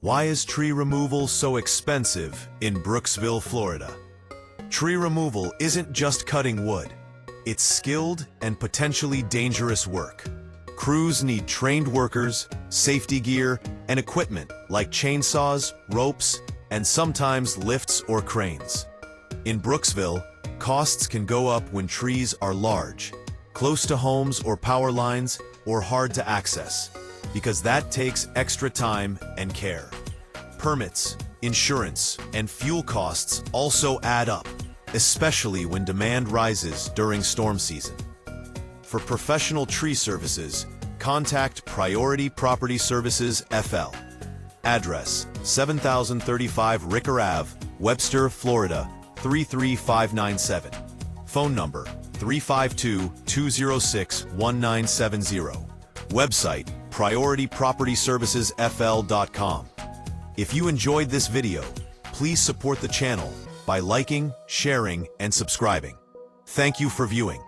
Why is tree removal so expensive in Brooksville, Florida? Tree removal isn't just cutting wood. It's skilled and potentially dangerous work. Crews need trained workers, safety gear, and equipment like chainsaws, ropes, and sometimes lifts or cranes. In Brooksville, costs can go up when trees are large, close to homes or power lines, or hard to access, because that takes extra time and care. Permits, insurance, and fuel costs also add up, especially when demand rises during storm season. For professional tree services, contact Priority Property Services FL. Address: 7035 Ricker Ave, Webster, Florida, 33597. Phone number: 352-206-1970. Website: prioritypropertyservicesfl.com. If you enjoyed this video, please support the channel by liking, sharing, and subscribing. Thank you for viewing.